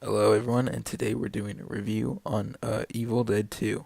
Hello, everyone, and today we're doing a review on Evil Dead 2.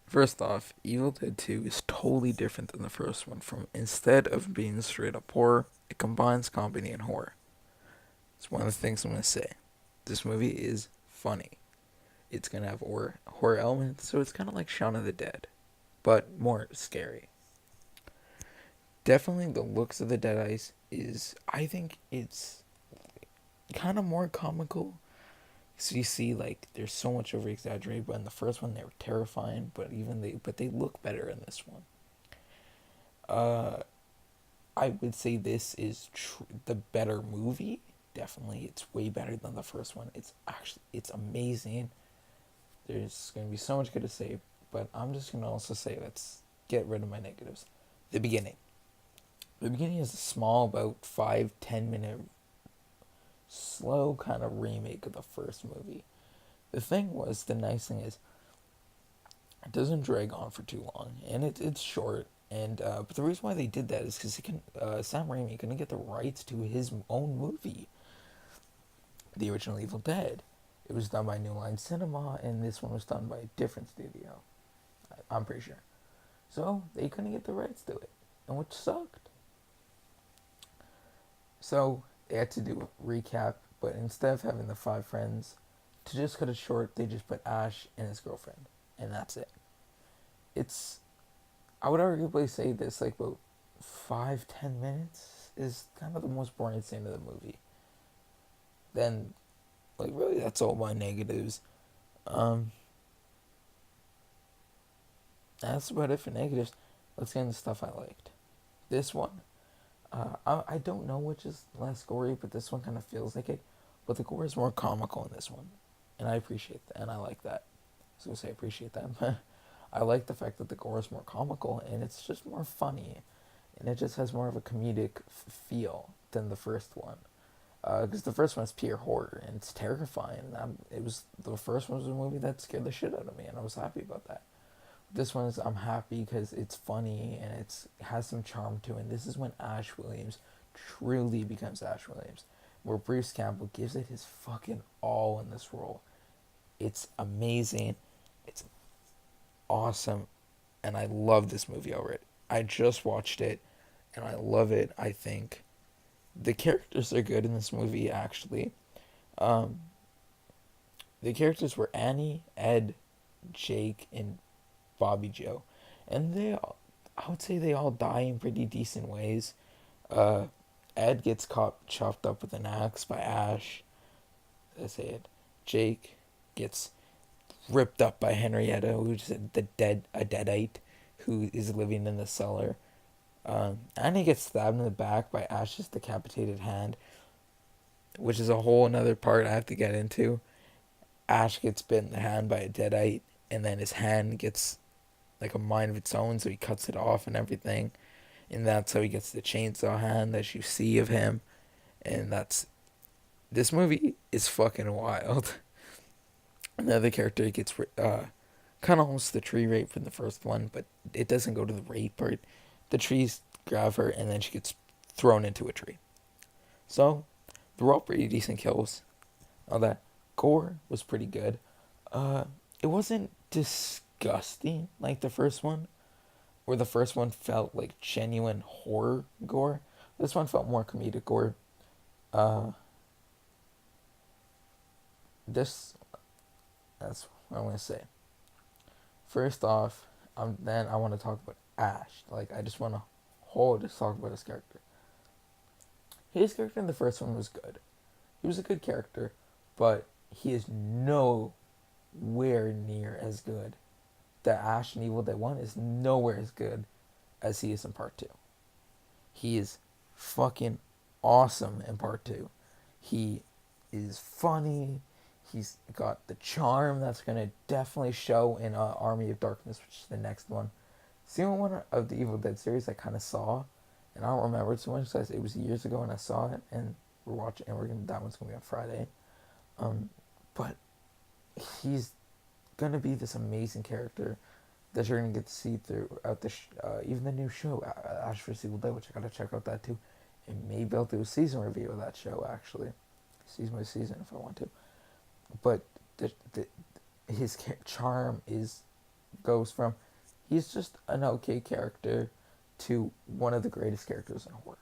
First off, Evil Dead 2 is totally different than the first one. From instead of being straight up horror, it combines comedy and horror. It's one of the things I'm gonna say. This movie is funny. It's gonna have horror elements, so it's kind of like Shaun of the Dead, but more scary. Definitely, the looks of the Deadites is, I think it's kind of more comical. So you see, like, there's so much over exaggerated, but in the first one they were terrifying, but they look better in this one. Uh, I would say this is the better movie. Definitely, it's way better than the first one. It's amazing. There's gonna be so much good to say, but I'm just gonna also say let's get rid of my negatives. The beginning. The beginning is a small, about 5-10 minute, slow kind of remake of the first movie. The nice thing is, it doesn't drag on for too long, and it's short. And but the reason why they did that is because Sam Raimi couldn't get the rights to his own movie, the original Evil Dead. It was done by New Line Cinema, and this one was done by a different studio. I'm pretty sure. So they couldn't get the rights to it, and which sucked. So they had to do a recap, but instead of having the five friends, to just cut it short, they just put Ash and his girlfriend, and that's it. It's I would arguably say this like about 5-10 minutes is kind of the most boring scene of the movie. Then, like, really, that's all my negatives. Um, that's about it for negatives. Let's get into stuff I liked. This one, I don't know which is less gory, but this one kind of feels like it. But the gore is more comical in this one, and I appreciate that, and I like that. I was gonna say I appreciate that. I like the fact that the gore is more comical and it's just more funny, and it just has more of a comedic feel than the first one. Because the first one is pure horror and it's terrifying. It was the first one was a movie that scared the shit out of me, and I was happy about that. This one is I'm happy because it's funny and it has some charm to it. And this is when Ash Williams truly becomes Ash Williams, where Bruce Campbell gives it his fucking all in this role. It's amazing. It's awesome, and I love this movie already. I just watched it, and I love it. I think the characters are good in this movie. Actually, um, the characters were Annie, Ed, Jake, and Bobby Joe, and I would say they all die in pretty decent ways. Uh, Ed gets chopped up with an axe by Ash. That's it. Jake gets ripped up by Henrietta, who's a deadite who is living in the cellar. Annie gets stabbed in the back by Ash's decapitated hand, which is a whole another part I have to get into. Ash gets bit in the hand by a deadite, and then his hand gets like a mind of its own, so he cuts it off and everything. And that's how he gets the chainsaw hand that you see of him. And this movie is fucking wild. Another character gets kind of almost the tree rape from the first one, but it doesn't go to the rape part. The trees grab her, and then she gets thrown into a tree. So, they're all pretty decent kills. All that gore was pretty good. It wasn't disgusting like the first one, where the first one felt like genuine horror gore. This one felt more comedic gore. Uh, this that's what I'm gonna say. First off, then I want to talk about Ash. Like, I just want to just talk about his character. His character in the first one was good. He was a good character, but he is nowhere near as good. The Ash in Evil Dead 1 is nowhere as good as he is in Part 2. He is fucking awesome in Part 2. He is funny. He's got the charm that's going to definitely show in Army of Darkness, which is the next one. It's the only one of the Evil Dead series I kind of saw, and I don't remember it so much because it was years ago when I saw it, and that one's going to be on Friday. But he's going to be this amazing character that you're going to get to see throughout even the new show, Ash vs. Evil Dead, which I got to check out that too. And maybe I'll do a season review of that show, actually. Season by season if I want to. But his charm goes from he's just an okay character to one of the greatest characters in horror.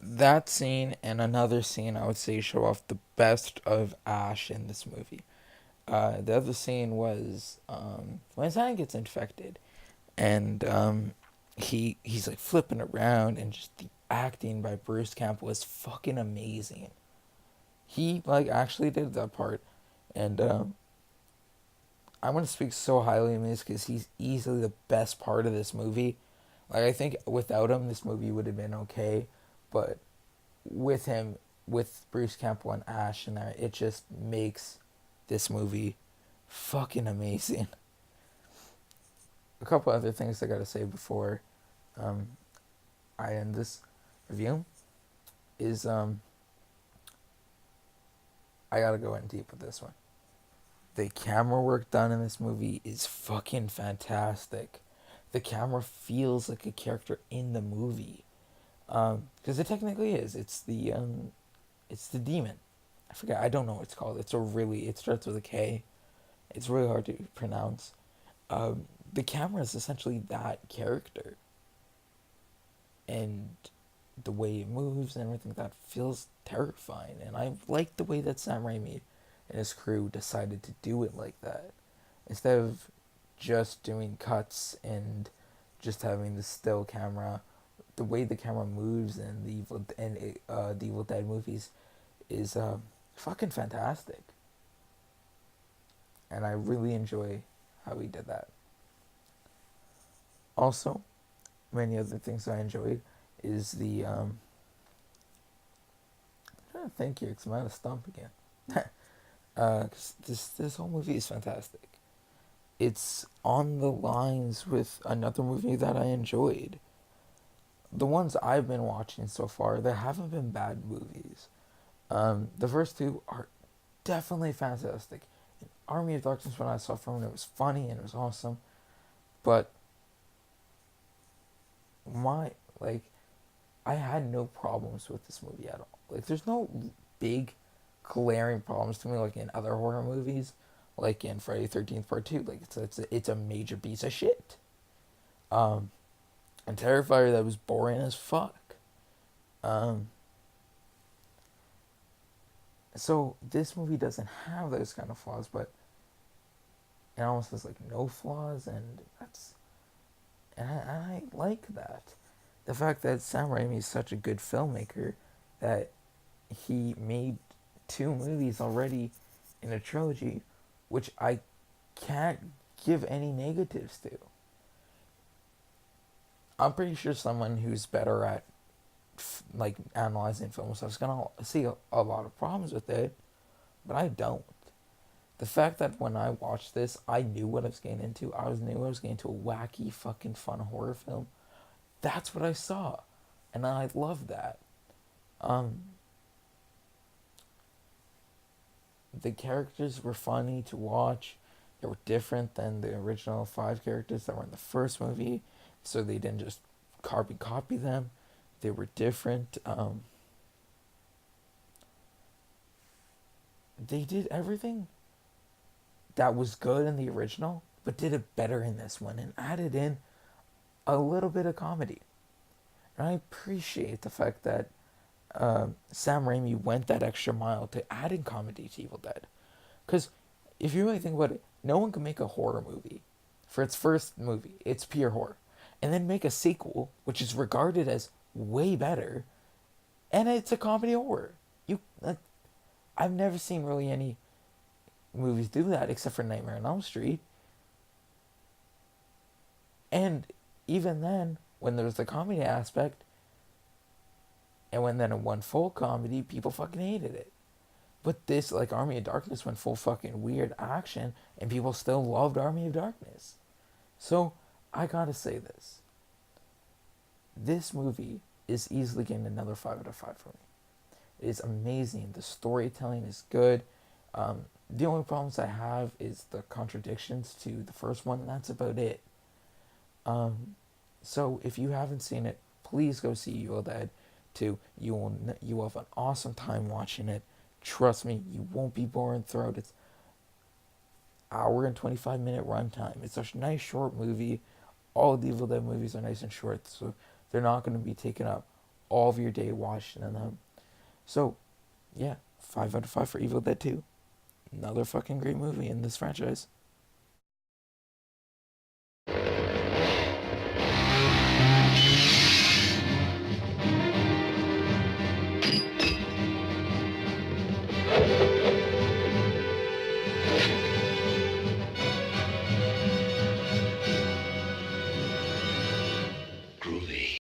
That scene and another scene I would say show off the best of Ash in this movie. The other scene was when his hand gets infected, and he's like flipping around, and just the acting by Bruce Campbell was fucking amazing. He like actually did that part, and I'm gonna speak so highly of him because he's easily the best part of this movie. Like I think without him, this movie would have been okay, but with him, with Bruce Campbell and Ash in there, it just makes this movie fucking amazing. A couple other things I gotta say before I end this review is I gotta go in deep with this one. The camera work done in this movie is fucking fantastic. The camera feels like a character in the movie, because it technically is. It's the demon. I forget. I don't know what it's called. It starts with a K. It's really hard to pronounce. The camera is essentially that character, and the way it moves and everything that feels terrifying. And I like the way that Sam Raimi and his crew decided to do it like that, instead of just doing cuts and just having the still camera. The way the camera moves in the Evil Dead movies is fucking fantastic, and I really enjoy how he did that. Also, many other things I enjoyed is the I'm trying to think here because I'm out of stump again. 'Cause this whole movie is fantastic. It's on the lines with another movie that I enjoyed. The ones I've been watching so far, there haven't been bad movies. The first two are definitely fantastic. In Army of Darkness, when I saw from it was funny and it was awesome, but my like I had no problems with this movie at all. Like there's no big glaring problems to me like in other horror movies, like in Friday 13th Part 2. Like it's a major piece of shit. And Terrifier that was boring as fuck. So this movie doesn't have those kind of flaws, but it almost has like no flaws, and I like that. The fact that Sam Raimi is such a good filmmaker that he made two movies already in a trilogy, which I can't give any negatives to. I'm pretty sure someone who's better at like analyzing film stuff is gonna see a lot of problems with it, but I don't. The fact that when I watched this, I knew what I was getting into. Knew I was getting into a wacky, fucking fun horror film. That's what I saw, and I love that. Um, the characters were funny to watch. They were different than the original five characters that were in the first movie, so they didn't just carbon copy them. They were different. They did everything that was good in the original, but did it better in this one and added in a little bit of comedy. And I appreciate the fact that Sam Raimi went that extra mile to add in comedy to Evil Dead. Because if you really think about it, no one can make a horror movie for its first movie. It's pure horror. And then make a sequel, which is regarded as way better, and it's a comedy horror. I've never seen really any movies do that except for Nightmare on Elm Street. And even then, when there's the comedy aspect, and when then it went full comedy, people fucking hated it. But this, like Army of Darkness, went full fucking weird action, and people still loved Army of Darkness. So, I gotta say this. This movie is easily getting another 5 out of 5 for me. It is amazing. The storytelling is good. The only problems I have is the contradictions to the first one, and that's about it. So if you haven't seen it, please go see Evil Dead 2. You will have an awesome time watching it. Trust me, you won't be bored throughout its hour and 25-minute runtime. It's a nice short movie. All the Evil Dead movies are nice and short, so they're not going to be taking up all of your day watching them. So, yeah, 5 out of 5 for Evil Dead 2. Another fucking great movie in this franchise.